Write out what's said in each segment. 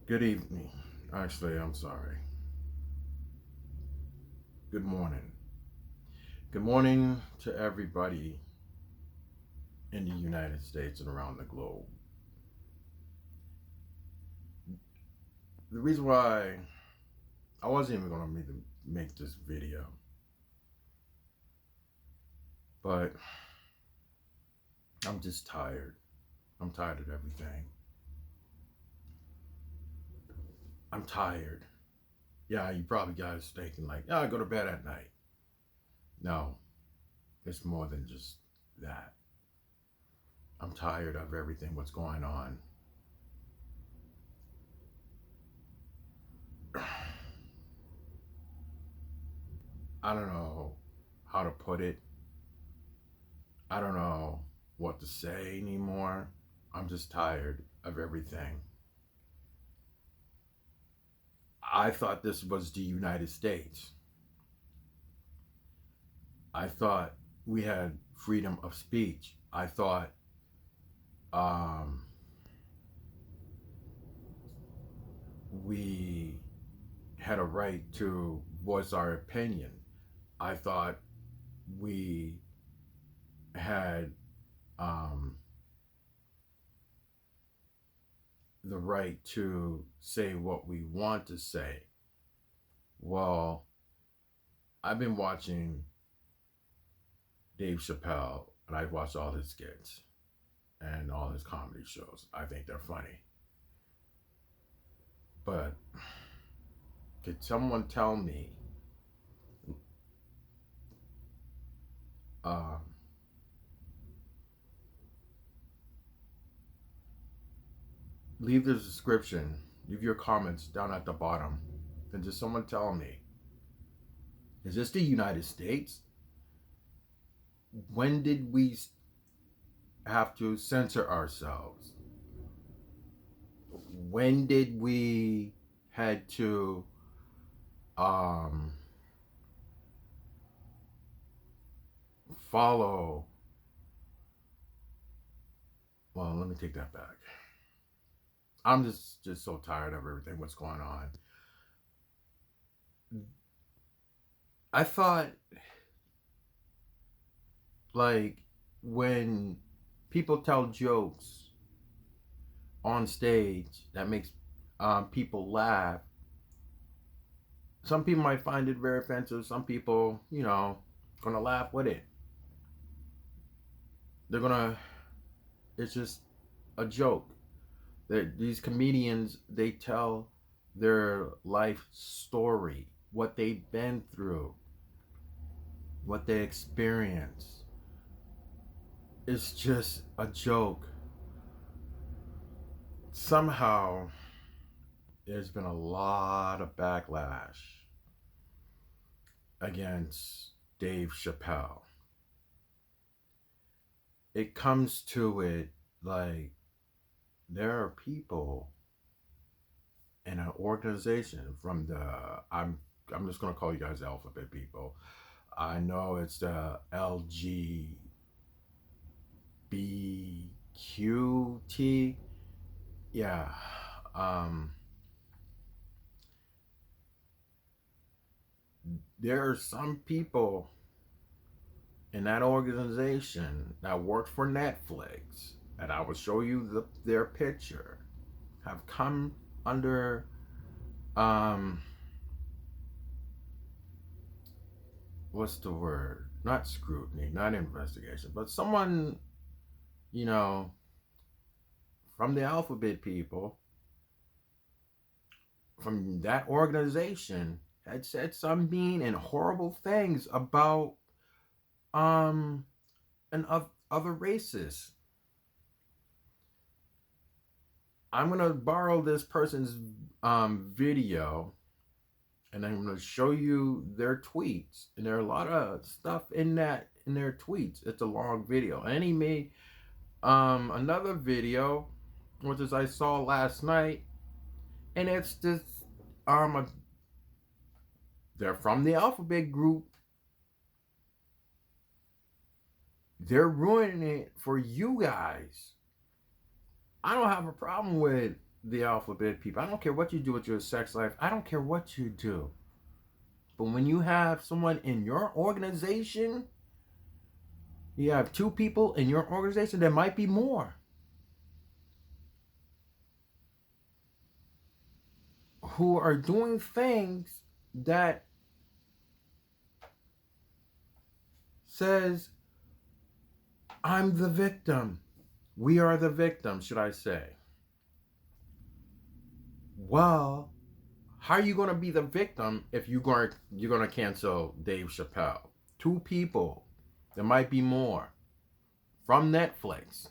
Good evening. Actually, I'm sorry. Good morning. Good morning to everybody in the United States and around the globe. The reason why I wasn't even going to make this video, but I'm just tired. I'm tired of everything. I'm tired. Yeah, you probably guys thinking like, "Yeah, I go to bed at night." No, it's more than just that. I'm tired of everything what's going on. I don't know how to put it. I don't know what to say anymore. I'm just tired of everything. I thought this was the United States. I thought we had freedom of speech. I thought um, we had a right to voice our opinion. I thought we had um, the right to say what we want to say. Well, I've been watching Dave Chappelle and I've watched all his skits and all his comedy shows. I think they're funny. But could someone tell me, uh, leave the description, leave your comments down at the bottom, and just someone tell me, is this the United States? When did we have to censor ourselves? When did we had to um, follow? Well, let me take that back. I'm just so tired of everything. What's going on? I thought like when people tell jokes on stage that makes people laugh. Some people might find it very offensive. Some people, gonna laugh with it. They're gonna. It's just a joke. That these comedians they tell their life story, what they've been through, what they experience. It's just a joke. Somehow, there's been a lot of backlash against Dave Chappelle. It comes to it like there are people in an organization from the I'm just gonna call you guys alphabet people. I know it's the LGBTQ. Yeah. Um, there are some people in that organization that work for Netflix, and I will show you their picture, have come under um what's the word? Not scrutiny, not investigation, but someone, you know, from the alphabet people, from that organization, had said some mean and horrible things about um and of other races. I'm gonna borrow this person's video and I'm gonna show you their tweets. And there are a lot of stuff in their tweets. It's a long video. And he made another video, which is I saw last night, and it's this a, they're from the alphabet group. They're ruining it for you guys. I don't have a problem with the alphabet people. I don't care what you do with your sex life. I don't care what you do. But when you have someone in your organization, you have two people in your organization, there might be more, who are doing things that says, I'm the victim. We are the victim, should I say. Well, how are you going to be the victim if you're going to cancel Dave Chappelle? Two people, there might be more, from Netflix.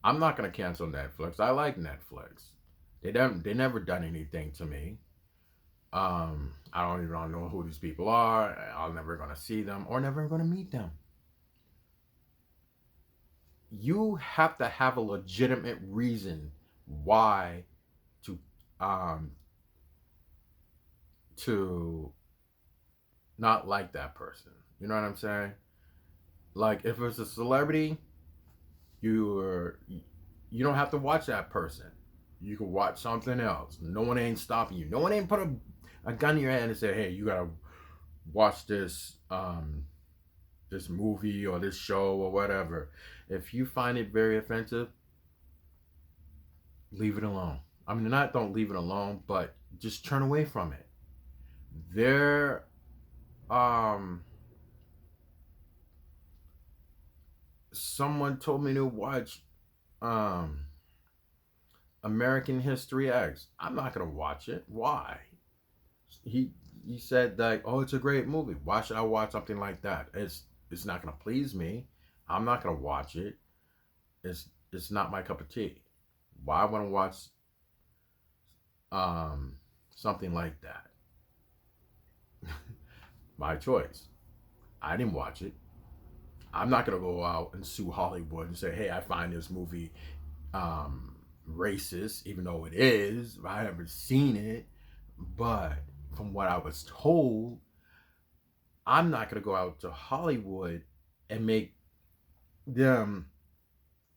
I'm not going to cancel Netflix. I like Netflix. They never done anything to me. I don't even know who these people are. I'm never going to see them or never going to meet them. You have to have a legitimate reason why um to not like that person. You know what I'm saying? Like if it's a celebrity, you don't have to watch that person. You can watch something else. No one ain't stopping you. No one ain't put a gun in your hand and say, "Hey, you gotta watch this movie or this show or whatever." If you find it very offensive, leave it alone. I mean, not don't leave it alone, but just turn away from it. There, someone told me to watch um American History X. I'm not gonna watch it. Why? He he said like, oh, it's a great movie. Why should I watch something like that? It's not gonna please me. I'm not gonna watch it. It's not my cup of tea. Why I want to watch um something like that? My choice. I didn't watch it. I'm not gonna go out and sue Hollywood and say, hey, I find this movie racist, even though it is. I haven't seen it, but from what I was told, I'm not gonna go out to Hollywood and make them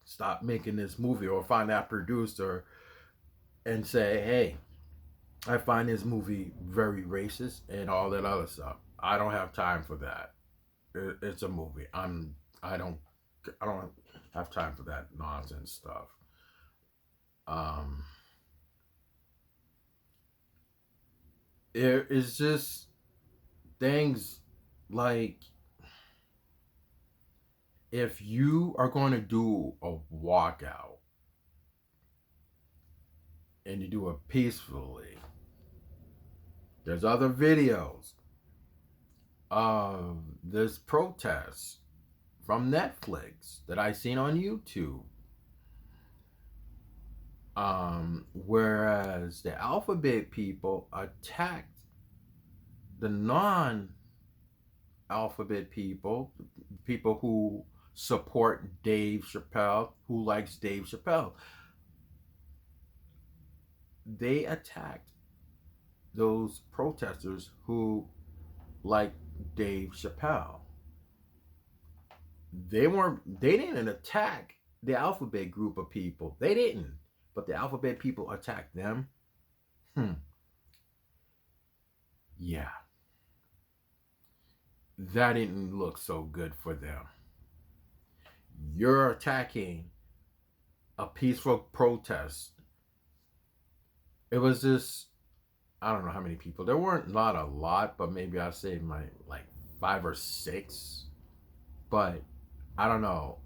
stop making this movie or find that producer and say, hey, I find this movie very racist and all that other stuff. I don't have time for that. It's a movie. I don't I don't have time for that nonsense stuff. Um, it is just things like, if you are going to do a walkout and you do it peacefully, there's other videos of this protest from Netflix that I seen on YouTube. Whereas the alphabet people attacked the non-alphabet people, people who support Dave Chappelle, who likes Dave Chappelle. They attacked those protesters who like Dave Chappelle. They didn't attack the alphabet group of people. They didn't. But the alphabet people attacked them. Yeah. That didn't look so good for them. You're attacking a peaceful protest. It was just, I don't know how many people. There weren't not a lot, but maybe I'd say like 5 or 6. But I don't know.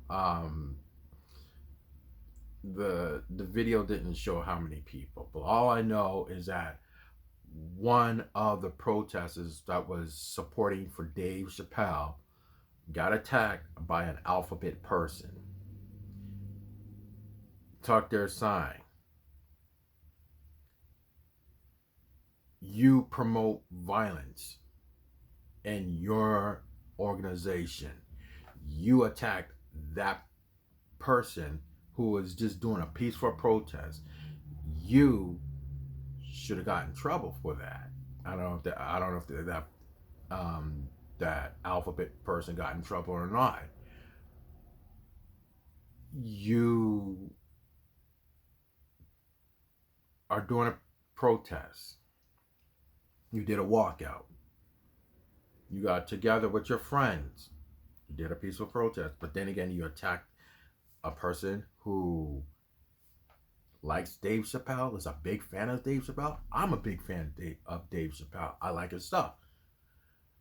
The video didn't show how many people, but all I know is that one of the protesters that was supporting for Dave Chappelle got attacked by an alphabet person. Tuck their sign. You promote violence in your organization. You attacked that person who was just doing a peaceful protest. You should have gotten in trouble for that. I don't know if that alphabet person got in trouble or not. You are doing a protest. You did a walkout. You got together with your friends. You did a peaceful protest. But then again, you attacked a person who likes Dave Chappelle, is a big fan of Dave Chappelle. I'm a big fan of Dave Chappelle. I like his stuff.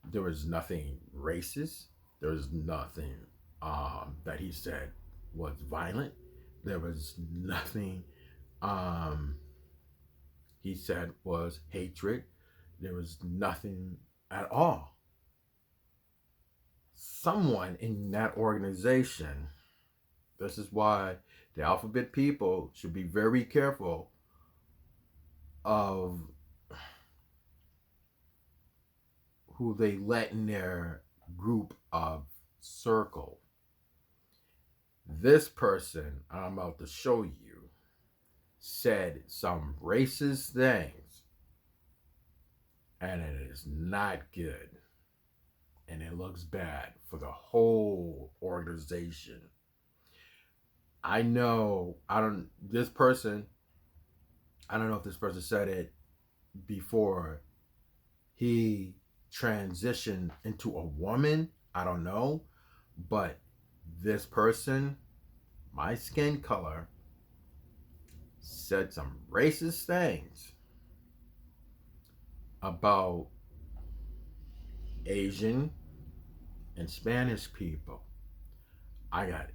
There was nothing racist. There was nothing that he said was violent. There was nothing he said was hatred. There was nothing at all. Someone in that organization, this is why the alphabet people should be very careful of who they let in their group of circle. This person I'm about to show you said some racist things, and it is not good, and it looks bad for the whole organization. I know this person, I don't know if this person said it before he transitioned into a woman. I don't know. But this person, my skin color, said some racist things about Asian and Spanish people. I got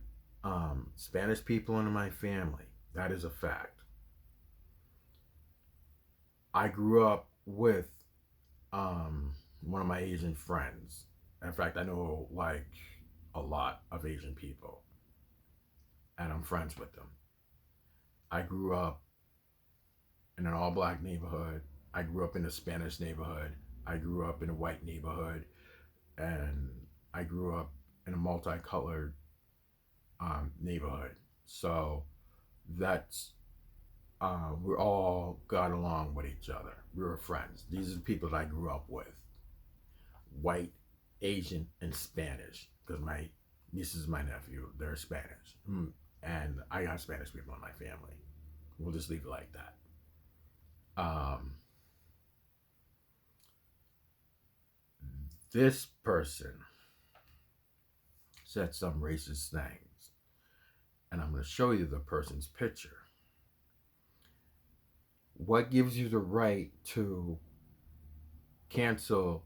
Spanish people in my family. That is a fact. I grew up with one of my Asian friends. In fact, I know like a lot of Asian people, and I'm friends with them. I grew up in an all-black neighborhood. I grew up in a Spanish neighborhood. I grew up in a white neighborhood, and I grew up in a multicolored neighborhood. So that's we all got along with each other. We were friends. These are the people that I grew up with: white, Asian, and Spanish. Because my niece is my nephew, they're Spanish, and I got Spanish people in my family. We'll just leave it like that. This person said some racist things, and I'm going to show you the person's picture. What gives you the right to cancel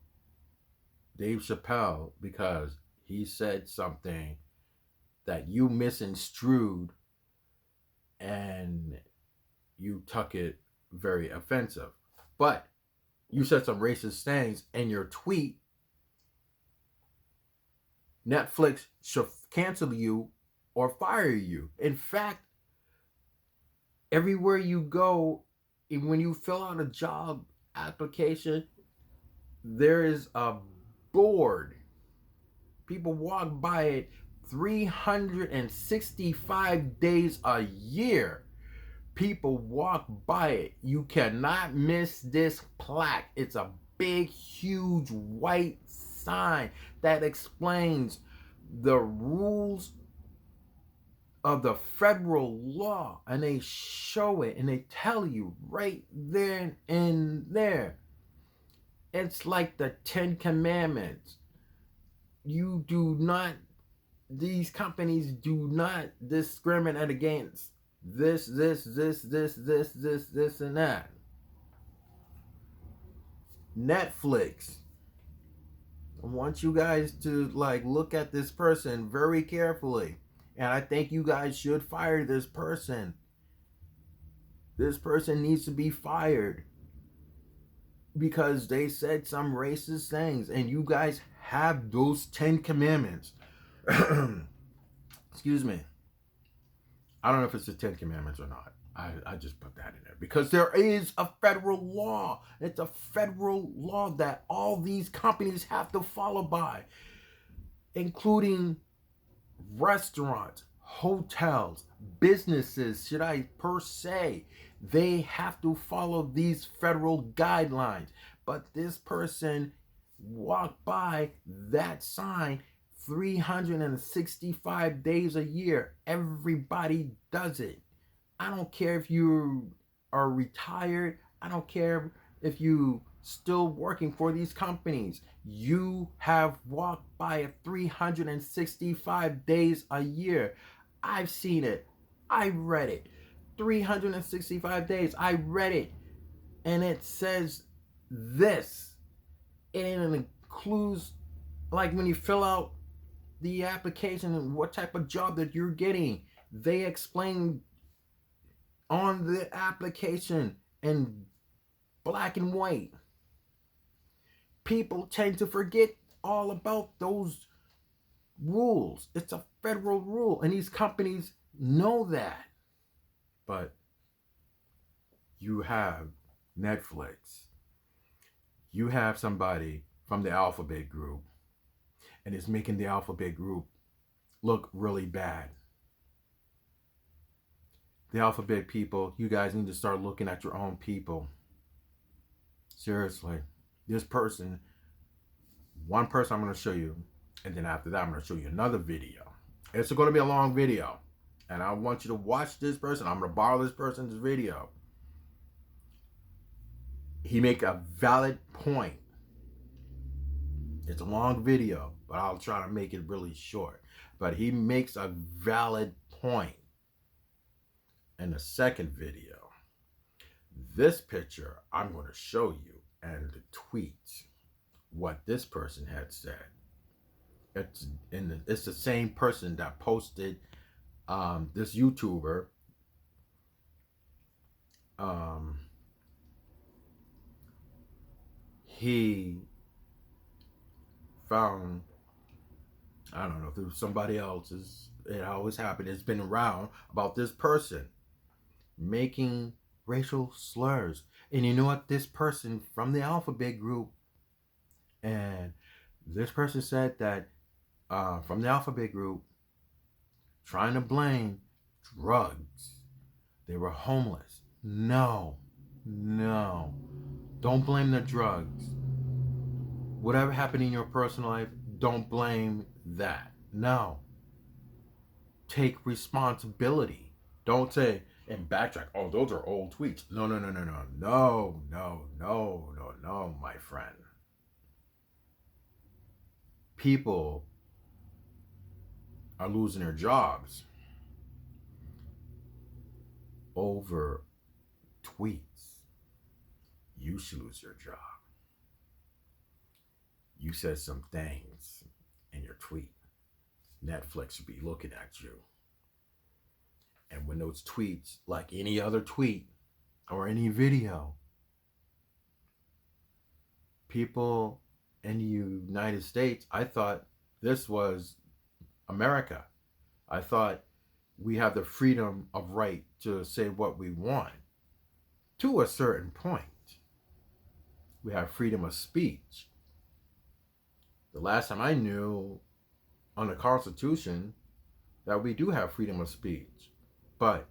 Dave Chappelle because he said something that you misconstrued and you took it very offensive? But you said some racist things in your tweet. Netflix should cancel you or fire you. In fact, everywhere you go, when you fill out a job application, there is a board. People walk by it 365 days a year. People walk by it. You cannot miss this plaque. It's a big, huge white sign that explains the rules of the federal law, and they show it and they tell you right there and there. It's like the 10 Commandments. You do not, these companies do not discriminate against this, and that. Netflix, I want you guys to like look at this person very carefully. And I think you guys should fire this person. This person needs to be fired because they said some racist things, and you guys have those 10 Commandments. Excuse me. I don't know if it's the 10 Commandments or not. I just put that in there because there is a federal law. It's a federal law that all these companies have to follow by, including restaurants, hotels, businesses, should I per se. They have to follow these federal guidelines. But this person walked by that sign 365 days a year. Everybody does it. I don't care if you're are retired, I don't care if you still working for these companies, you have walked by 365 days a year. I've seen it. I read it. 365 days. I read it. And it says this. And it includes, like, when you fill out the application and what type of job that you're getting, they explain on the application in black and white. People tend to forget all about those rules. It's a federal rule, and these companies know that. But you have Netflix, you have somebody from the Alphabet Group, and it's making the Alphabet Group look really bad. The Alphabet people, you guys need to start looking at your own people. Seriously. This person, one person I'm going to show you, and then after that I'm going to show you another video. It's going to be a long video, and I want you to watch this person. I'm going to borrow this person's video. He make a valid point. It's a long video, but I'll try to make it really short. But he makes a valid point in the second video. This picture I'm going to show you and the tweets what this person had said. It's the same person that posted this YouTuber he found, I don't know if it was somebody else's, it always happened, it's been around about this person making racial slurs. And you know what? This person from the Alphabet Group, and this person said that from the Alphabet Group, trying to blame drugs. They were homeless. No. Don't blame the drugs. Whatever happened in your personal life, don't blame that. No. Take responsibility. Don't say and backtrack. Oh, those are old tweets. No, my friend. People are losing their jobs over tweets. You should lose your job. You said some things in your tweet. Netflix should be looking at you. And when those tweets, like any other tweet or any video, people in the United States, I thought this was America. I thought we have the freedom of right to say what we want to a certain point. We have freedom of speech. The last time I knew on the Constitution that we do have freedom of speech, but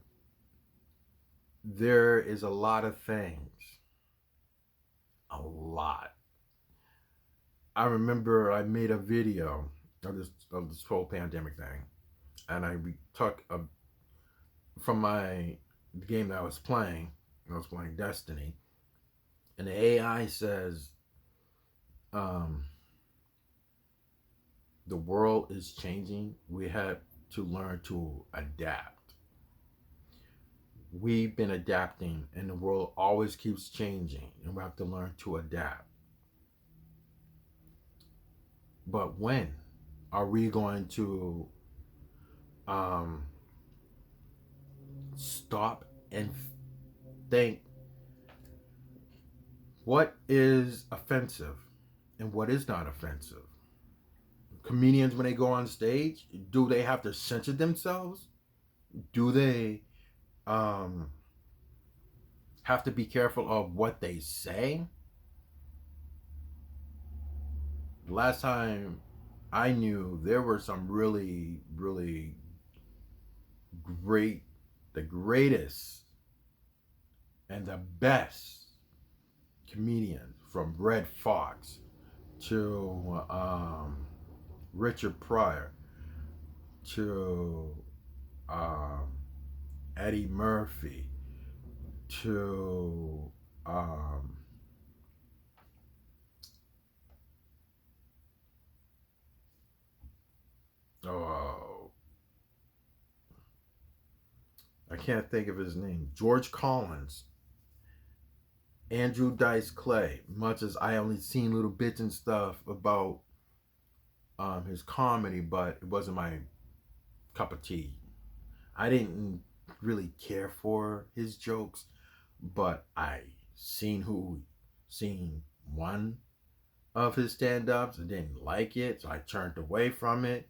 there is a lot of things, a lot. I remember I made a video of this whole pandemic thing, and I took from the game that I was playing Destiny, and the AI says, the world is changing. We have to learn to adapt. We've been adapting, and the world always keeps changing, and we have to learn to adapt. But when are we going to stop and think what is offensive and what is not offensive? Comedians, when they go on stage, do they have to censor themselves? Do they have to be careful of what they say? The last time I knew, there were some really, really great, the greatest and the best comedians, from Red Fox to Richard Pryor to Eddie Murphy to oh, I can't think of his name. George Collins, Andrew Dice Clay. Much as I only seen little bits and stuff about his comedy, but it wasn't my cup of tea. I didn't really care for his jokes, but I seen one of his stand-ups and didn't like it, so I turned away from it.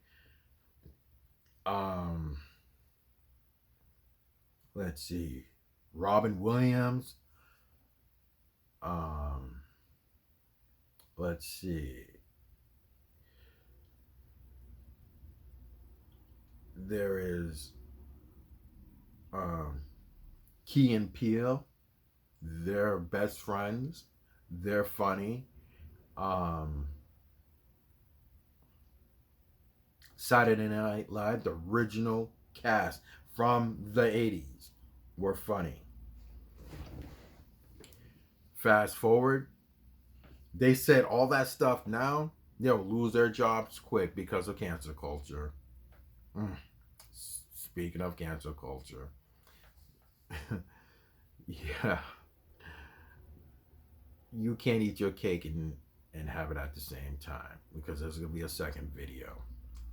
Um, let's see, Robin Williams. Um, let's see, there is um, Key and Peele. They're best friends. They're funny. Um, Saturday Night Live, the original cast from the 80s, were funny. Fast forward, they said all that stuff now, they'll lose their jobs quick because of cancel culture. Mm. Speaking of cancel culture, yeah, you can't eat your cake and have it at the same time because there's going to be a second video.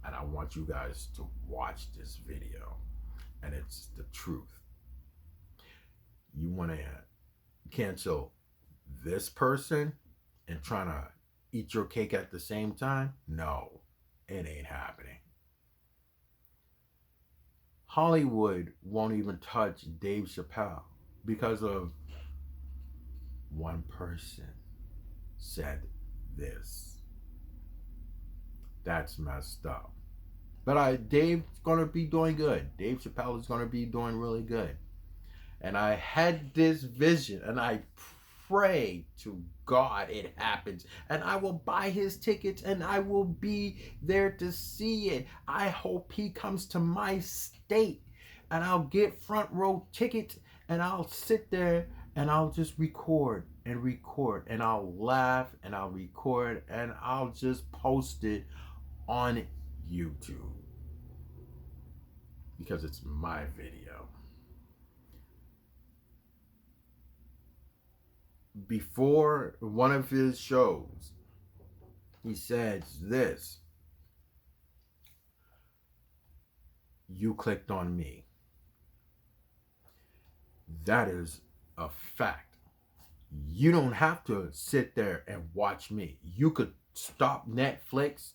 And I want you guys to watch this video. And it's the truth. You want to cancel this person and trying to eat your cake at the same time? No, it ain't happening. Hollywood won't even touch Dave Chappelle because of one person said this. That's messed up. But Dave's gonna be doing good. Dave Chappelle is gonna be doing really good. And I had this vision, and I pray to God it happens. And I will buy his tickets, and I will be there to see it. I hope he comes to my state, and I'll get front row tickets, and I'll sit there, and I'll just record, and I'll laugh, and I'll record, and I'll just post it on YouTube because it's my video. Before one of his shows, he says this: "You clicked on me." That is a fact. You don't have to sit there and watch me. You could stop Netflix.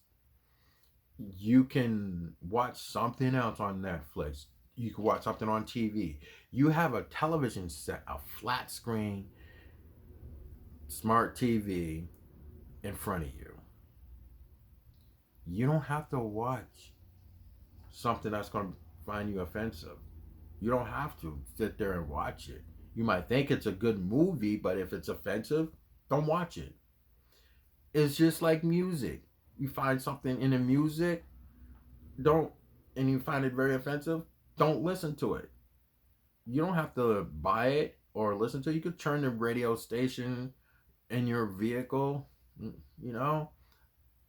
You can watch something else on Netflix. You can watch something on TV. You have a television set, a flat screen, smart TV in front of you. You don't have to watch something that's going to find you offensive. You don't have to sit there and watch it. You might think it's a good movie, but if it's offensive, don't watch it. It's just like music. You find something in the music, don't, and you find it very offensive, don't listen to it. You don't have to buy it or listen to it. You could turn the radio station in your vehicle, you know,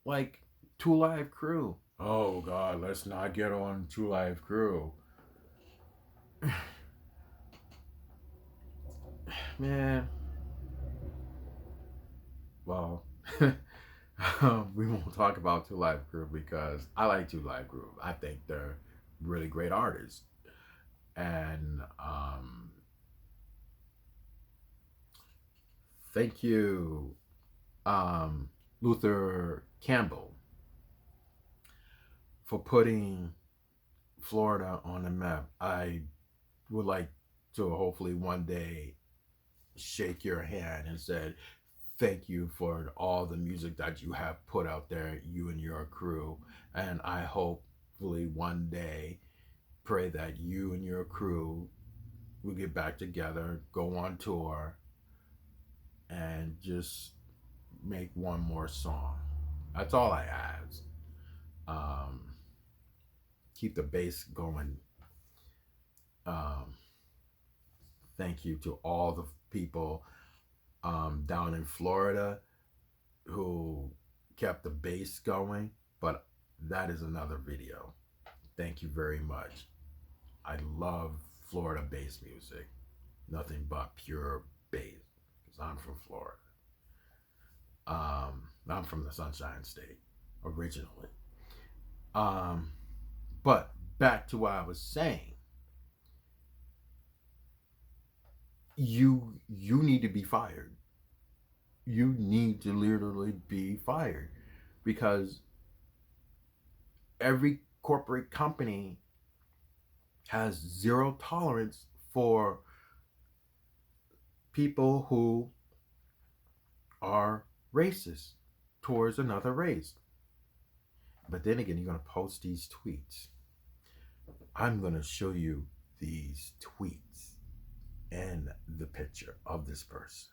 like Two Live Crew. Oh God, let's not get on Two Live Crew. Man, well, we won't talk about Two Live Crew because I like Two Live Crew. I think they're really great artists, and thank you, Luther Campbell, for putting Florida on the map. I would like to hopefully one day shake your hand and said thank you for all the music that you have put out there, you and your crew. And I hopefully one day pray that you and your crew will get back together, go on tour, and just make one more song. That's all I ask. Um, Keep the bass going. Um, thank you to all the people down in Florida who kept the bass going. But that is another video. Thank you very much. I love Florida bass music. Nothing but pure bass. Because I'm from Florida. I'm from the Sunshine State originally. Um, but back to what I was saying. You need to be fired. You need to literally be fired because every corporate company has zero tolerance for people who are racist towards another race. But then again, you're going to post these tweets. I'm going to show you these tweets and the picture of this person.